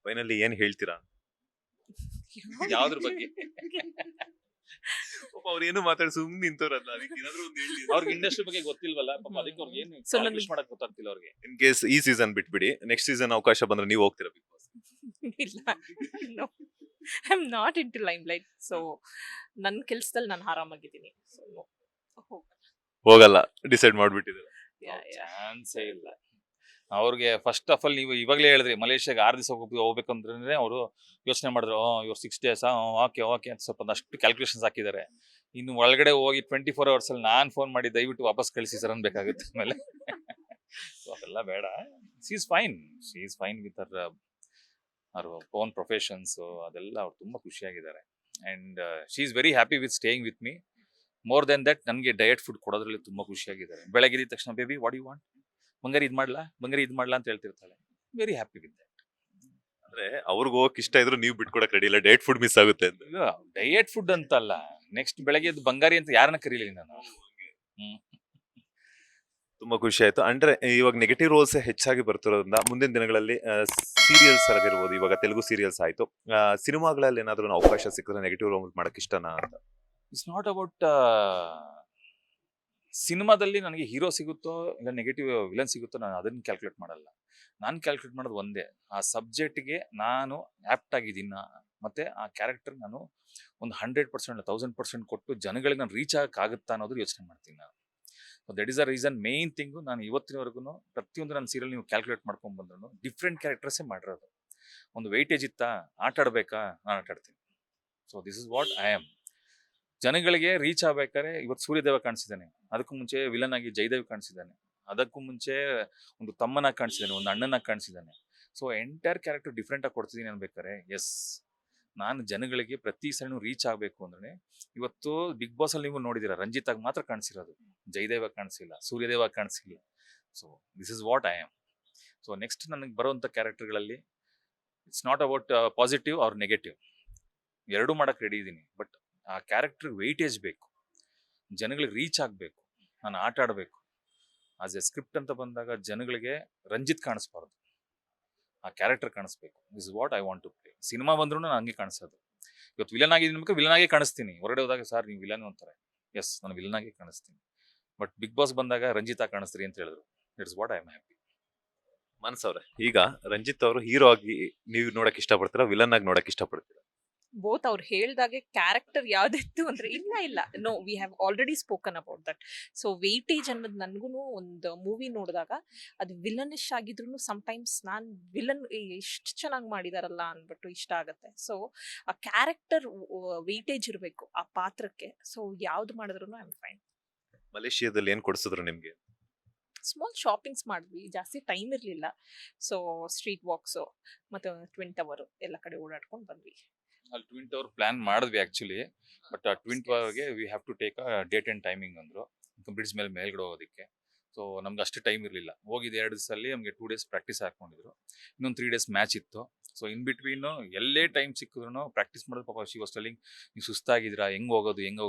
Finally ಏನ್ ಹೇಳ್ತೀರಾ? ಯಾವ್ದ್ರ ಬಗ್ಗೆ? ಪಾಪ ಅವ್ರೇನು ಮಾತಾಡಿ ಸುಮ್ಮನೆ ನಿಂತವ್ರಲ್ಲ, ಅದಕ್ಕೆ ಏನಾದ್ರು ಒಂದು ಹೇಳಿ. ಅವ್ರಿಗೆ ಇಂಡಸ್ಟ್ರಿ ಬಗ್ಗೆ ಗೊತ್ತಿಲ್ವಲ್ಲ ಪಾಪ, ಅದಕ್ಕೆ ಅವ್ರಿಗೆ ಏನು So ವಿಶ್ ಮಾಡಕ್ ಗೊತ್ತಾಗ್ತಿಲ್ಲ ಅವ್ರಿಗೆ. ಇನ್ ಕೇಸ್ ಈ ಸೀಸನ್ ಬಿಟ್ಬಿಡಿ, ನೆಕ್ಸ್ಟ್ ಸೀಸನ್ ಅವಕಾಶ ಬಂದ್ರೆ ನೀವು ಹೋಗ್ತೀರಾ ಬಿಗ್ ಬಾಸ್? ಇಲ್ಲ, no. I'm not into limelight. So ನನ್ನ ಕೆಲ್ಸದಲ್ಲಿ ನಾನು ಆರಾಮಾಗಿದ್ದೀನಿ. So no. ಹೋಗಲ್ಲ ಡಿಸೈಡ್ ಮಾಡ್ಬಿಟ್ಟಿದ್ದೀರಾ? ಚಾನ್ಸೇ ಇಲ್ಲ ಅವ್ರಿಗೆ. ಫಸ್ಟ್ ಆಫ್ ಆಲ್ ನೀವು ಇವಾಗಲೇ ಹೇಳಿದ್ರಿ ಮಲೇಷ್ಯಾಗೆ 6 ದಿವಸ ಹೋಗ್ಬೇಕಂದ್ರೆ ಅವರು ಯೋಚನೆ ಮಾಡಿದ್ರು, ಇವ್ರು 6 days ಓಕೆ ಅಂತ ಸ್ವಲ್ಪ ಅಷ್ಟು ಕ್ಯಾಲ್ಕುಲೇಷನ್ಸ್ ಹಾಕಿದ್ದಾರೆ. ಇನ್ನು ಒಳಗಡೆ ಹೋಗಿ 24 hours ಅಲ್ಲಿ ನಾನು ಫೋನ್ ಮಾಡಿ ದಯವಿಟ್ಟು ವಾಪಸ್ ಕಳಿಸಿ ಸರ್ ಅನ್ಬೇಕಾಗುತ್ತೆ ಆಮೇಲೆ. ಅದೆಲ್ಲ ಬೇಡ. She is fine with our own professions. ಅದೆಲ್ಲ ಅವ್ರು ತುಂಬಾ ಖುಷಿಯಾಗಿದ್ದಾರೆ. And she is very happy with staying with me. More than that ನನಗೆ ಡಯಟ್ ಫುಡ್ ಕೊಡೋದ್ರಲ್ಲಿ ತುಂಬಾ ಖುಷಿಯಾಗಿದ್ದಾರೆ. ಬೆಳಗ್ಗೆ ಎದ್ದ ತಕ್ಷಣ ಬೇಬಿ ವಾಟ್ ಯು ವಾಂಟ್, ಬಂಗಾರಿ ಇದ್ ಮಾಡ್ಲಾ ಅಂತ ಹೇಳ್ತಿರ್ತಾಳೆ. Very happy with that. ಅಂದ್ರೆ ಅವ್ರಿಗೆ ಹೋಗಕ್ ಇಷ್ಟ ಇದ್ರು ನೀವು ಬಿಟ್ಕೊಡಕ್ ರೆಡಿ ಇಲ್ಲ, ಡೇಟ್ ಫುಡ್ ಮಿಸ್ ಆಗುತ್ತೆ ಅಂತ. ಡಯಟ್ ಫುಡ್ ಅಂತಲ್ಲ, ನೆಕ್ಸ್ಟ್ ಬೆಳಗ್ಗೆ ಎದ್ದು ಬಂಗಾರಿ ಅಂತ ಯಾರನ್ನ ಕರೀಲಿಲ್ಲ ನಾನು. ತುಂಬಾ ಖುಷಿ ಆಯ್ತು. ಅಂದ್ರೆ ಇವಾಗ ನೆಗೆಟಿವ್ ರೋಲ್ಸ್ ಹೆಚ್ಚಾಗಿ ಬರ್ತಿರೋದ್ರಿಂದ ಮುಂದಿನ ದಿನಗಳಲ್ಲಿ ಸೀರಿಯಲ್ಸ್ ಆಗಿರ್ಬೋದು, ಇವಾಗ ತೆಲುಗು ಸೀರಿಯಲ್ಸ್ ಆಯ್ತು, ಸಿನಿಮಾಗಳಲ್ಲಿ ಏನಾದ್ರು ಅವಕಾಶ ಸಿಕ್ಕಿದ್ರೆ ನೆಗೆಟಿವ್ ರೋಲ್ ಮಾಡಕ್ ಇಷ್ಟನಾ ಅಂತ? ಇಟ್ಸ್ ನಾಟ್ ಅಬೌಟ್ ಸಿನಿಮಾದಲ್ಲಿ ನನಗೆ ಹೀರೋ ಸಿಗುತ್ತೋ ಇಲ್ಲ ನೆಗೆಟಿವ್ ವಿಲನ್ ಸಿಗುತ್ತೋ ನಾನು ಅದನ್ನ ಕ್ಯಾಲ್ಕುಲೇಟ್ ಮಾಡಲ್ಲ. ನಾನು ಕ್ಯಾಲ್ಕುಲೇಟ್ ಮಾಡೋದು ಒಂದೇ, ಆ ಸಬ್ಜೆಕ್ಟ್ಗೆ ನಾನು ಆಪ್ಟ್ ಆಗಿದ್ದೀನ, ಮತ್ತೆ ಆ ಕ್ಯಾರೆಕ್ಟರ್ ನಾನು ಒಂದು 100% 1000% ಕೊಟ್ಟು ಜನಗಳಿಗೆ ನಾನು ರೀಚ್ ಆಗಕ್ಕಾಗುತ್ತಾ ಅನ್ನೋದು ಯೋಚನೆ ಮಾಡ್ತೀನಿ ನಾನು. That is a reason, main thing. ನಾನು ಇವತ್ತಿನವರೆಗೂ ಪ್ರತಿಯೊಂದು ನನ್ನ ಸೀರಿಯಲ್ ನೀವು ಕ್ಯಾಲ್ಕುಲೇಟ್ ಮಾಡ್ಕೊಂಡು ಬಂದ್ರು ಡಿಫ್ರೆಂಟ್ ಕ್ಯಾರೆಕ್ಟರ್ಸೇ ಮಾಡಿರೋದು. ಒಂದು ವೆಯ್ಟೇಜ್ ಇತ್ತಾ, ಆಟ ಆಡ್ಬೇಕಾ, ನಾನು ಆಟ ಆಡ್ತೀನಿ. So this is what I am. ಜನಗಳಿಗೆ ರೀಚ್ ಆಗ್ಬೇಕಾದ್ರೆ ಇವತ್ತು ಸೂರ್ಯದೇವ ಕಾಣಿಸಿದ್ದಾನೆ, ಅದಕ್ಕೂ ಮುಂಚೆ ವಿಲನ್ ಆಗಿ ಜಯದೇವ್ ಕಾಣಿಸಿದ್ದಾನೆ, ಅದಕ್ಕೂ ಮುಂಚೆ ಒಂದು ತಮ್ಮನಾಗಿ ಕಾಣಿಸಿದ್ದಾನೆ, ಒಂದು ಅಣ್ಣನಾಗಿ ಕಾಣಿಸಿದ್ದಾನೆ. ಸೊ ಎಂಟೈರ್ ಕ್ಯಾರೆಕ್ಟರ್ ಡಿಫ್ರೆಂಟ್ ಆಗಿ ಕೊಡ್ತಿದ್ದೀನಿ ಅನ್ಬೇಕಾರೆ ಎಸ್, ನಾನು ಜನಗಳಿಗೆ ಪ್ರತಿ ಸರಿನೂ ರೀಚ್ ಆಗಬೇಕು ಅಂದ್ರೆ. ಇವತ್ತು ಬಿಗ್ ಬಾಸ್ ಅಲ್ಲಿ ನೀವು ನೋಡಿದಿರ ರಂಜಿತಾಗಿ ಮಾತ್ರ ಕಾಣಿಸಿರೋದು, ಜಯದೇವ ಕಾಣಿಸಿಲ್ಲ, ಸೂರ್ಯದೇವ ಕಾಣಿಸಿಲ್ಲ. So this is what I am. So next ನನಗೆ ಬರುವಂಥ ಕ್ಯಾರೆಕ್ಟರ್ಗಳಲ್ಲಿ it's not about positive or negative, ಎರಡೂ ಮಾಡಕ್ಕೆ ರೆಡಿ ಇದ್ದೀನಿ. ಬಟ್ ಆ ಕ್ಯಾರೆಕ್ಟರ್ ವೆಯ್ಟೇಜ್ ಬೇಕು, ಜನಗಳಿಗೆ ರೀಚ್ ಆಗಬೇಕು, ನಾನು ಆಟ ಆಡಬೇಕು. ಆಸ್ ಎ ಸ್ಕ್ರಿಪ್ಟ್ ಅಂತ ಬಂದಾಗ ಜನಗಳಿಗೆ ರಂಜಿತ್ ಕಾಣಿಸ್ಬಾರ್ದು, ಆ ಕ್ಯಾರೆಕ್ಟರ್ ಕಾಣಿಸ್ಬೇಕು. This is what I want to play. Cinema ಬಂದ್ರೂ ನಾನು ಹಂಗೆ ಕಾಣಿಸೋದು. ಇವತ್ತು ವಿಲನ್ ಆಗಿದ್ದೀನಿ, ವಿಲನ್ ಆಗೇ ಕಾಣಿಸ್ತೀನಿ. ಹೊರಗಡೆ ಹೋದಾಗ ಸರ್ ನೀವು ವಿಲನ್ ಅಂತಾರೆ, ಎಸ್ ನಾನು ವಿಲನ್ ಆಗೇ ಕಾಣಿಸ್ತೀನಿ. ಬಟ್ ಬಿಗ್ ಬಾಸ್ ಬಂದಾಗ ರಂಜಿತಾ ಕಾಣಿಸ್ತೀರಿ ಅಂತ ಹೇಳಿದ್ರು, it's what I am happy. ಮನಸ್ಸವ್ರೆ, ಈಗ ರಂಜಿತ್ ಅವರು ಹೀರೋ ಆಗಿ ನೀವು ನೋಡಕ್ ಇಷ್ಟಪಡ್ತೀರಾ, ವಿಲನ್ ಆಗಿ ನೋಡಕ್ ಇಷ್ಟಪಡ್ತೀರಾ? ಬೋತ್ ಅವ್ರು ಹೇಳ್ದಾಗೆ ಕ್ಯಾರೆಕ್ಟರ್ ಯಾವ್ದಿತ್ತು ಅಂದ್ರೆ ಇಲ್ಲ no, we have already spoken about that. So weightage ಅನ್ನೋದು ನನ್ಗೂ ಒಂದು ಮೂವಿ ನೋಡಿದಾಗ ಅದು ವಿಲನಿಶ್ ಆಗಿದ್ರು ಸಮ್ಟೈಮ್ಸ್ ನಾನು ವಿಲನ್ ಎಷ್ಟು ಚೆನ್ನಾಗಿ ಮಾಡಿದಾರಲ್ಲ ಅಂದ್ಬಿಟ್ಟು ಇಷ್ಟ ಆಗತ್ತೆ. ಸೊ ಆ ಕ್ಯಾರೆಕ್ಟರ್ ವೇಟೇಜ್ ಇರಬೇಕು ಆ ಪಾತ್ರಕ್ಕೆ. ಸೊ ಯಾವ್ದು ಮಾಡಿದ್ರು ಐ ಆಮ್ ಫೈನ್. ಮಲೇಷಿಯಾದಲ್ಲಿ ಏನ್ ಕೊಡ್ಸಿದ್ರು ನಿಮ್ಗೆ? ಸ್ಮಾಲ್ ಶಾಪಿಂಗ್ಸ್ ಮಾಡಿದ್ವಿ, ಜಾಸ್ತಿ ಟೈಮ್ ಇರಲಿಲ್ಲ. ಸೊ ಸ್ಟ್ರೀಟ್ ವಾಕ್ಸು ಮತ್ತು ಟ್ವಿನ್ ಟವರ್ ಎಲ್ಲ ಕಡೆ ಓಡಾಡ್ಕೊಂಡು ಬಂದ್ವಿ. ಅಲ್ಲಿ ಟ್ವಿನ್ ಟವರ್ ಪ್ಲಾನ್ ಮಾಡಿದ್ವಿ ಆಕ್ಚುಲಿ. ಬಟ್ ಆ ಟ್ವಿನ್ ಟವರ್ಗೆ we have to take a date and timing ಅಂದ್ರು, ಬ್ರಿಡ್ಜ್ ಮೇಲ್ಗಡೆ ಹೋಗೋದಕ್ಕೆ. ಸೊ ನಮ್ಗೆ ಅಷ್ಟು ಟೈಮ್ ಇರಲಿಲ್ಲ. ಹೋಗಿದ್ದು 2 ದಿವಸದಲ್ಲಿ ನಮಗೆ 2 days ಪ್ರಾಕ್ಟೀಸ್ ಹಾಕೊಂಡಿದ್ರು, ಇನ್ನೊಂದು 3 days ಮ್ಯಾಚ್ ಇತ್ತು. ಸೊ ಇನ್ ಬಿಟ್ವೀನು ಎಲ್ಲೇ ಟೈಮ್ ಸಿಕ್ಕಿದ್ರು ಪ್ರಾಕ್ಟೀಸ್ ಮಾಡೋದು. ಪಾಪ ಶಿ ವಾಸ್ ಟೆಲ್ಲಿಂಗ್, ನೀವು ಸುಸ್ತಾಗಿದ್ದೀರಾ, ಹೆಂಗೆ ಹೋಗೋದು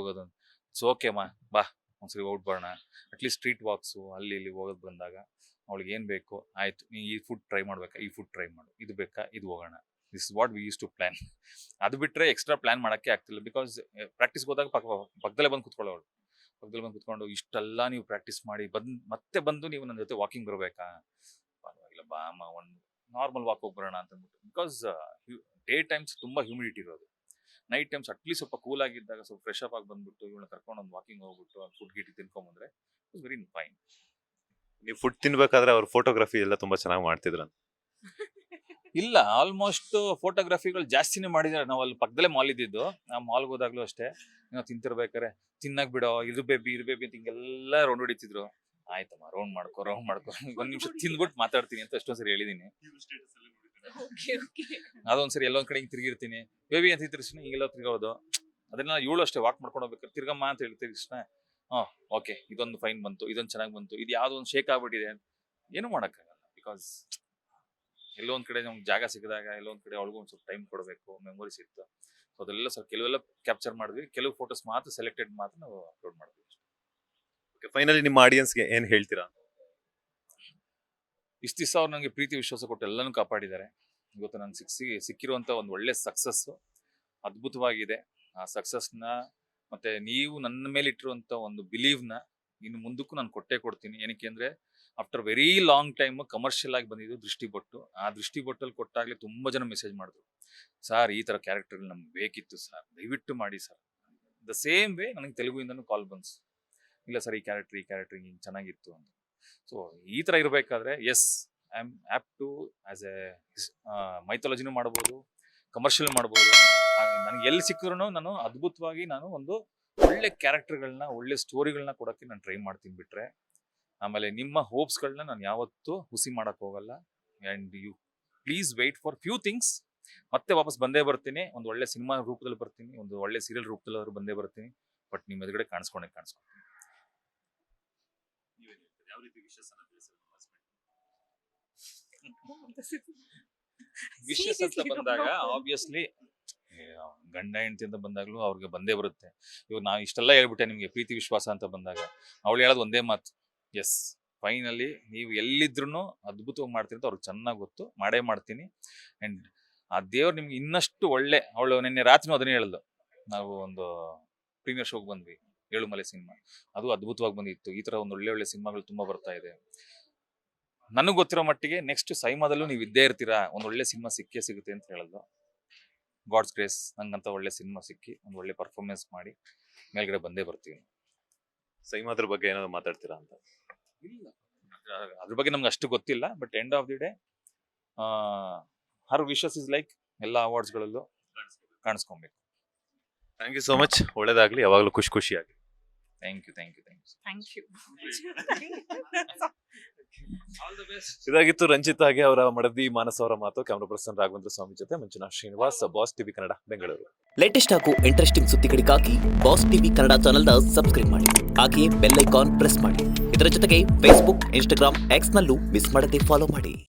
ಅಂತ. ಸೊ ಓಕೆ ಬಾ ಒಂದ್ಸರಿ ಔಟ್ ಬರೋಣ, ಅಟ್ಲೀಸ್ಟ್ ಸ್ಟ್ರೀಟ್ ವಾಕ್ಸು ಅಲ್ಲಿ ಇಲ್ಲಿ ಹೋಗೋದು ಬಂದಾಗ ಅವಳಿಗೆ ಏನು ಬೇಕು, ಆಯ್ತು ನೀ ಈ ಫುಡ್ ಟ್ರೈ ಮಾಡ್ಬೇಕಾ, ಈ ಫುಡ್ ಟ್ರೈ ಮಾಡು, ಇದು ಬೇಕಾ, ಇದು ಹೋಗೋಣ. This is what we use to plan. ಅದು ಬಿಟ್ಟರೆ ಎಕ್ಸ್ಟ್ರಾ ಪ್ಲಾನ್ ಮಾಡೋಕ್ಕೆ ಆಗ್ತಿಲ್ಲ. ಬಿಕಾಸ್ ಪ್ರಾಕ್ಟೀಸ್ಗೆ ಹೋದಾಗ ಪಕ್ಕದಲ್ಲೇ ಬಂದು ಕುತ್ಕೊಳ್ಳೋಳು, ಪಕ್ಕದಲ್ಲಿ ಬಂದು ಕುತ್ಕೊಂಡು ಇಷ್ಟೆಲ್ಲ ನೀವು ಪ್ರಾಕ್ಟೀಸ್ ಮಾಡಿ ಮತ್ತೆ ಬಂದು ನೀವು ನನ್ನ ಜೊತೆ ವಾಕಿಂಗ್ ಬರಬೇಕಾ, ಪರವಾಗಿಲ್ಲ ಬಾ ಅಮ್ಮ ಒಂದು ನಾರ್ಮಲ್ ವಾಕ್ ಹೋಗಿ ಬರೋಣ ಅಂತಂದ್ಬಿಟ್ಟು. ಬಿಕಾಸ್ ಡೇ ಟೈಮ್ಸ್ ತುಂಬ ಹ್ಯೂಮಿಡಿಟಿ ಇರೋದು, ನೈಟ್ ಟೈಮ್ಸ್ ಅಟ್ಲೀಸ್ಟ್ ಸ್ವಲ್ಪ ಕೂಲ್ ಆಗಿದ್ದಾಗ ಸ್ವಲ್ಪ ಫ್ರೆಶ್ ಅಪ್ ಆಗಿ ಬಂದ್ಬಿಟ್ಟು ಇವಳನ್ನ ಕರ್ಕೊಂಡು ಒಂದು ವಾಕಿಂಗ್ ಹೋಗ್ಬಿಟ್ಟು ಫುಡ್ ಗಿಟ್ ತಿನ್ಕೊಂಬಂದ್ರೆ ಇಟ್ಸ್ ವೆರಿ ಫೈನ್. ನೀವು ಫುಡ್ ತಿನ್ಬೇಕಾದ್ರೆ ಅವ್ರ ಫೋಟೋಗ್ರಫಿ ಎಲ್ಲ ತುಂಬಾ ಚೆನ್ನಾಗಿ ಮಾಡ್ತಿದ್ರು? ಇಲ್ಲ, ಆಲ್ಮೋಸ್ಟ್ ಫೋಟೋಗ್ರಫಿಗಳು ಜಾಸ್ತಿನೇ ಮಾಡಿದ್ದಾರೆ. ನಾವು ಅಲ್ಲಿ ಪಕ್ಕದಲ್ಲೇ ಮಾಲ್ ಇದ್ದಿದ್ದು, ಆ ಮಾಲ್ಗೆ ಹೋದಾಗ್ಲೂ ಅಷ್ಟೇ, ನಾವು ತಿಂತಿರ್ಬೇಕಾರೆ ತಿನ್ನಕ್ ಬಿಡೋ, ಇದು ಬೇಬಿ ಅಂತ ಹಿಂಗೆಲ್ಲ ರೌಂಡ್ ಹೊಡಿತಿದ್ರು. ಆಯ್ತಮ್ಮ ರೌಂಡ್ ಮಾಡ್ಕೊ 1 ನಿಮಿಷ ತಿಂದ್ಬಿಟ್ಟು ಮಾತಾಡ್ತೀನಿ ಅಂತ ಎಷ್ಟೊಂದ್ಸರಿ ಹೇಳಿದೀನಿ. ಅದೊಂದ್ಸರಿ ಎಲ್ಲೊಂದ್ ಕಡೆ ಹಿಂಗೆ ತಿರುಗಿರ್ತೀನಿ, ಬೇಬಿ ಅಂತ ತಿರ್ಗಿಸ್ನ ಹಿಂಗೆಲ್ಲ ತಿರ್ಗೋದು. ಅದನ್ನ ಇವಳು ಅಷ್ಟೇ ವಾಕ್ ಮಾಡ್ಕೊಂಡು ಹೋಗ್ಬೇಕಾದ್ರೆ ತಿರ್ಗಮ್ಮ ಅಂತ ಹೇಳಿ ತಿರ್ಗಿಸ್ನ, ಓಕೆ ಇದೊಂದು ಫೈನ್ ಬಂತು, ಇದೊಂದು ಚೆನ್ನಾಗಿ ಬಂತು, ಇದು ಯಾವ್ದೋ ಒಂದು ಶೇಕ್ ಆಗ್ಬಿಟ್ಟಿದೆ, ಏನು ಮಾಡೋಕ್ಕಾಗಲ್ಲ. ಬಿಕಾಸ್ ಎಲ್ಲೋ ಒಂದ್ ಕಡೆ ನಮ್ಗೆ ಜಾಗ ಸಿಕ್ಕಿದಾಗ ಎಲ್ಲೊಂದ್ ಕಡೆ ಅವಳಿಗೂ ಒಂದು ಸ್ವಲ್ಪ ಟೈಮ್ ಕೊಡಬೇಕು, ಮೆಮೊರೀಸ್ ಇತ್ತು. ಸೊ ಅದೆಲ್ಲ ಸ್ವಲ್ಪ ಕೆಲವೆಲ್ಲ ಕ್ಯಾಪ್ಚರ್ ಮಾಡಿದ್ವಿ, ಕೆಲವು ಫೋಟೋಸ್ ಮಾತ್ರ ಸೆಲೆಕ್ಟೆಡ್ ಮಾತ್ರ ನಾವು ಅಪ್ಲೋಡ್ ಮಾಡಿದ್ವಿ. ಫೈನಲಿ ನಿಮ್ಮ ಆಡಿಯನ್ಸ್ಗೆ ಏನ್ ಹೇಳ್ತೀರಾ? ಇಷ್ಟು ದಿವಸ ಅವ್ರು ನನಗೆ ಪ್ರೀತಿ ವಿಶ್ವಾಸ ಕೊಟ್ಟು ಎಲ್ಲನೂ ಕಾಪಾಡಿದ್ದಾರೆ. ಇವತ್ತು ನಂಗೆ ಸಿಕ್ಕಿರುವಂಥ ಒಂದು ಒಳ್ಳೆ ಸಕ್ಸಸ್ಸು ಅದ್ಭುತವಾಗಿದೆ. ಆ ಸಕ್ಸಸ್ನ ಮತ್ತೆ ನೀವು ನನ್ನ ಮೇಲೆ ಇಟ್ಟಿರುವಂಥ ಒಂದು ಬಿಲೀವ್ನ ಇನ್ನು ಮುಂದಕ್ಕೂ ನಾನು ಕೊಟ್ಟೇ ಕೊಡ್ತೀನಿ. ಏನಕ್ಕೆ ಅಂದರೆ after very long time commercial ಆಗಿ ಬಂದಿದ್ದು ದೃಷ್ಟಿಬೊಟ್ಟು. ಆ ದೃಷ್ಟಿಬೊಟ್ಟಲ್ಲಿ ಕೊಟ್ಟಾಗಲೇ ತುಂಬ ಜನ ಮೆಸೇಜ್ ಮಾಡಿದ್ರು, ಸರ್ ಈ ಥರ ಕ್ಯಾರೆಕ್ಟರ್ಗಳು ನಮ್ಗೆ ಬೇಕಿತ್ತು ಸರ್, ದಯವಿಟ್ಟು ಮಾಡಿ ಸರ್. ದ ಸೇಮ್ ವೇ ನನಗೆ ತೆಲುಗುಯಿಂದನೂ ಕಾಲ್ ಬಂತು, ಇಲ್ಲ ಸರ್ ಈ ಕ್ಯಾರೆಕ್ಟರ್ ಹಿಂಗೆ ಚೆನ್ನಾಗಿತ್ತು ಅಂತ. ಸೊ ಈ ಥರ ಇರಬೇಕಾದ್ರೆ as I am up to as a ಮೈಥಾಲಜಿನೂ ಮಾಡ್ಬೋದು, ಕಮರ್ಷಿಯಲ್ ಮಾಡ್ಬೋದು. ನನಗೆ ಎಲ್ಲಿ ಸಿಕ್ಕಿದ್ರು ನಾನು ಅದ್ಭುತವಾಗಿ ನಾನು ಒಂದು ಒಳ್ಳೆ ಕ್ಯಾರೆಕ್ಟರ್ಗಳನ್ನ ಒಳ್ಳೆ ಸ್ಟೋರಿಗಳನ್ನ ಕೊಡೋಕ್ಕೆ ನಾನು ಟ್ರೈ ಮಾಡ್ತೀನಿ. ಬಿಟ್ರೆ ಆಮೇಲೆ ನಿಮ್ಮ ಹೋಪ್ಸ್ಗಳನ್ನ ನಾನು ಯಾವತ್ತೂ ಹುಸಿ ಮಾಡೋಕ್ಕೆ ಹೋಗಲ್ಲ. And you please wait for few things. ಮತ್ತೆ ವಾಪಸ್ ಬಂದೇ ಬರ್ತೀನಿ, ಒಂದು ಒಳ್ಳೆ ಸಿನಿಮಾ ರೂಪದಲ್ಲಿ ಬರ್ತೀನಿ, ಒಂದು ಒಳ್ಳೆ ಸೀರಿಯಲ್ ರೂಪದಲ್ಲಿ ಬಂದೇ ಬರ್ತೀನಿ. ಬಟ್ ನಿಮ್ಮ ಎದುರುಗಡೆ ಕಾಣಿಸ್ಕೊಂಡೆ. ಯಾವ ರೀತಿ ವಿಶಸ್ ವಿಶಸ್ ಅಂತ ಬಂದಾಗ ಆಬ್ವಿಯಸ್ಲಿ ಗಂಡ ಹೆಂಡತಿ ಅಂತ ಬಂದಾಗ್ಲೂ ಅವ್ರಿಗೆ ಬಂದೇ ಬರುತ್ತೆ. ಇವಾಗ ನಾವು ಇಷ್ಟೆಲ್ಲ ಹೇಳ್ಬಿಟ್ಟೆ ನಿಮಗೆ ಪ್ರೀತಿ ವಿಶ್ವಾಸ ಅಂತ ಬಂದಾಗ ಅವಳು ಹೇಳೋದು ಒಂದೇ ಮಾತು, ಎಸ್ ಫೈನಲಿ ನೀವು ಎಲ್ಲಿದ್ರು ಅದ್ಭುತವಾಗಿ ಮಾಡ್ತೀನಿ ಅಂತ ಅವ್ರಿಗೆ ಚೆನ್ನಾಗಿ ಗೊತ್ತು, ಮಾಡೇ ಮಾಡ್ತೀನಿ. ಆ್ಯಂಡ್ ಆ ದೇವ್ರು ನಿಮ್ಗೆ ಇನ್ನಷ್ಟು ಒಳ್ಳೆ, ಅವಳು ನಿನ್ನೆ ರಾತ್ರಿ ಅದನ್ನೇ ಹೇಳಿದ್ಲು, ನಾವು ಒಂದು ಪ್ರೀಮಿಯರ್ ಶೋಗೆ ಬಂದ್ವಿ ಏಳುಮಲೆ ಸಿನಿಮಾ, ಅದು ಅದ್ಭುತವಾಗಿ ಬಂದಿತ್ತು. ಈ ಥರ ಒಂದು ಒಳ್ಳೆ ಸಿನಿಮಾಗಳು ತುಂಬ ಬರ್ತಾ ಇದೆ. ನನಗೆ ಗೊತ್ತಿರೋ ಮಟ್ಟಿಗೆ ನೆಕ್ಸ್ಟ್ ಸೈಮಾದಲ್ಲೂ ನೀವು ಇದ್ದೇ ಇರ್ತೀರಾ, ಒಂದು ಒಳ್ಳೆ ಸಿನಿಮಾ ಸಿಕ್ಕೇ ಸಿಗುತ್ತೆ ಅಂತ ಹೇಳಿದ್ರು. ಗಾಡ್ಸ್ ಗ್ರೇಸ್ ನಂಗಂತ ಒಳ್ಳೆ ಸಿನಿಮಾ ಸಿಕ್ಕಿ ಒಂದು ಒಳ್ಳೆ ಪರ್ಫಾರ್ಮೆನ್ಸ್ ಮಾಡಿ ಮೇಲ್ಗಡೆ ಬಂದೇ ಬರ್ತೀವಿ. ಸೈಮಾದ್ರ ಬಗ್ಗೆ ಏನಾದ್ರು ಮಾತಾಡ್ತೀರಾ ಅಂತ? ಇಲ್ಲ, ಅದ್ರ ಬಗ್ಗೆ ನಮ್ಗೆ ಅಷ್ಟು ಗೊತ್ತಿಲ್ಲ. But end of the day her wishes is like ಎಲ್ಲ ಅವಾರ್ಡ್ಸ್ಗಳಲ್ಲೂ ಕಾಣಿಸ್ಕೊಬೇಕು. Thank you so much. ಒಳ್ಳೇದಾಗ್ಲಿ, ಯಾವಾಗಲೂ ಖುಷಿಯಾಗಿ. Thank you. Thank you. All the best. ಇದಾಗಿತ್ತು ರಂಜಿತ್ ಹಾಗೆ ಅವರ ಮಡದಿ ಮಾನಸ ಅವರ ಮಾತು. ಕ್ಯಾಮರಾ ಪರ್ಸನ್ ರಾಘವೇಂದ್ರ ಸ್ವಾಮಿ ಜೊತೆ Manjunath Srinivas, boss TV Kannada, Bengaluru. Latest ಹಾಗೂ ಇಂಟ್ರೆಸ್ಟಿಂಗ್ ಸುದ್ದಿಗಳಿಗಾಗಿ ಬಾಸ್ ಟಿವಿ ಕನ್ನಡ ಚಾನೆಲ್ನ ಸಬ್ಸ್ಕ್ರೈಬ್ ಮಾಡಿ, ಹಾಗೆಯೇ ಬೆಲ್ ಐಕಾನ್ ಪ್ರೆಸ್ ಮಾಡಿ. ಇದರ ಜೊತೆಗೆ ಫೇಸ್ಬುಕ್, ಇನ್ಸ್ಟಾಗ್ರಾಮ್, ಎಕ್ಸ್ ನಲ್ಲೂ ಮಿಸ್ ಮಾಡದೆ ಫಾಲೋ ಮಾಡಿ.